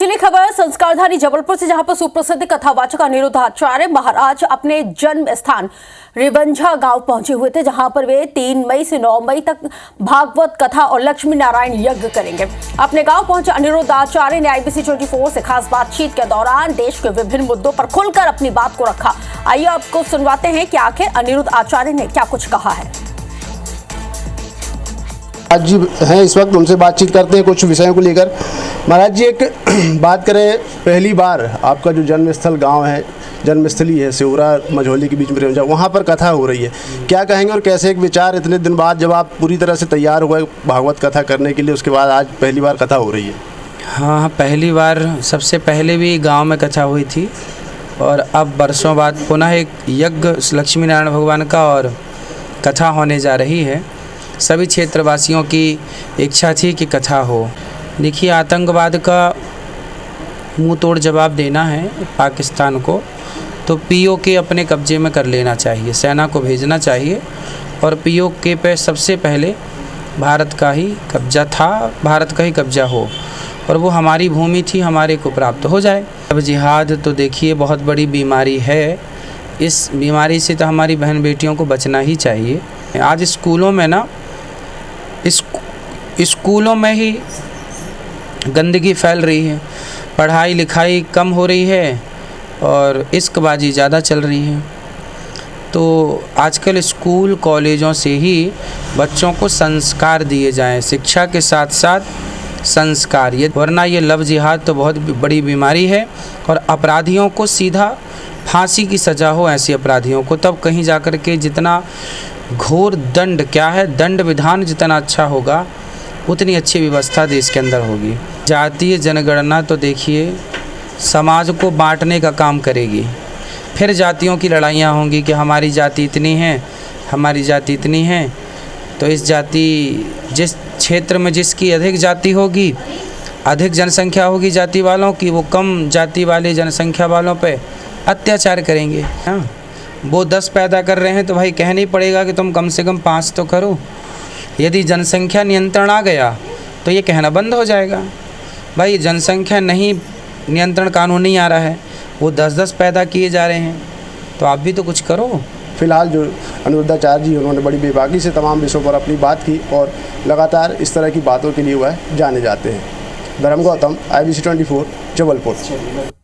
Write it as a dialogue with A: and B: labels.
A: अगली खबर संस्कारधानी जबलपुर से, जहां पर सुप्रसिद्ध कथावाचक अनिरुद्धाचार्य महाराज अपने जन्म स्थान रिवंझा गांव पहुंचे हुए थे, जहां पर वे 3 मई से 9 मई तक भागवत कथा और लक्ष्मी नारायण यज्ञ करेंगे। अपने गांव पहुंचे अनिरुद्धाचार्य ने IBC 24 से खास बातचीत के दौरान देश के विभिन्न मुद्दों पर खुलकर अपनी बात को रखा। आइए आपको सुनवाते हैं कि आखिर अनिरुद्धाचार्य ने क्या कुछ कहा है।
B: महाराज जी हैं इस वक्त, उनसे बातचीत करते हैं कुछ विषयों को लेकर। महाराज जी, एक बात करें, पहली बार आपका जो जन्मस्थल गांव है, जन्मस्थली है सिवरा मझौली के बीच में रिवंझा, वहाँ पर कथा हो रही है, क्या कहेंगे और कैसे एक विचार इतने दिन बाद जब आप पूरी तरह से तैयार हुए भागवत कथा करने के लिए, उसके बाद आज पहली बार कथा हो रही है?
C: हाँ, पहली बार। सबसे पहले भी गांव में कथा हुई थी और अब वर्षों बाद पुनः एक यज्ञ लक्ष्मी नारायण भगवान का और कथा होने जा रही है। सभी क्षेत्रवासियों की इच्छा थी कि कथा हो। देखिए, आतंकवाद का मुंह तोड़ जवाब देना है पाकिस्तान को, तो POK अपने कब्जे में कर लेना चाहिए, सेना को भेजना चाहिए और POK पे सबसे पहले भारत का ही कब्जा था, भारत का ही कब्जा हो और वो हमारी भूमि थी, हमारे को प्राप्त हो जाए। अब जिहाद तो देखिए बहुत बड़ी बीमारी है, इस बीमारी से तो हमारी बहन बेटियों को बचना ही चाहिए। आज स्कूलों में ना, स्कूलों में ही गंदगी फैल रही है, पढ़ाई लिखाई कम हो रही है और इश्कबाजी ज़्यादा चल रही है। तो आजकल स्कूल कॉलेजों से ही बच्चों को संस्कार दिए जाएं, शिक्षा के साथ साथ संस्कार, ये वरना ये लव जिहाद तो बहुत बड़ी बीमारी है और अपराधियों को सीधा फांसी की सज़ा हो, ऐसे अपराधियों को, तब कहीं जाकर के जितना घोर दंड, क्या है, दंड विधान जितना अच्छा होगा उतनी अच्छी व्यवस्था देश के अंदर होगी। जातीय जनगणना तो देखिए समाज को बांटने का काम करेगी, फिर जातियों की लड़ाइयाँ होंगी कि हमारी जाति इतनी है, हमारी जाति इतनी है। तो इस जाति, जिस क्षेत्र में जिसकी अधिक जाति होगी, अधिक जनसंख्या होगी जाति वालों की, वो कम जाति वाले जनसंख्या वालों पे अत्याचार करेंगे। हाँ, वो 10 पैदा कर रहे हैं तो भाई कहना ही पड़ेगा कि तुम कम से कम 5 तो करो। यदि जनसंख्या नियंत्रण आ गया तो ये कहना बंद हो जाएगा, भाई जनसंख्या नहीं, नियंत्रण कानून नहीं आ रहा है, वो 10-10 पैदा किए जा रहे हैं, तो आप भी तो कुछ करो।
B: फिलहाल जो अनिरुद्धाचार्य जी, उन्होंने बड़ी बेबाकी से तमाम विषयों पर अपनी बात की और लगातार इस तरह की बातों के लिए वह जाने जाते हैं। धर्म गौतम, IBC 24 जबलपुर।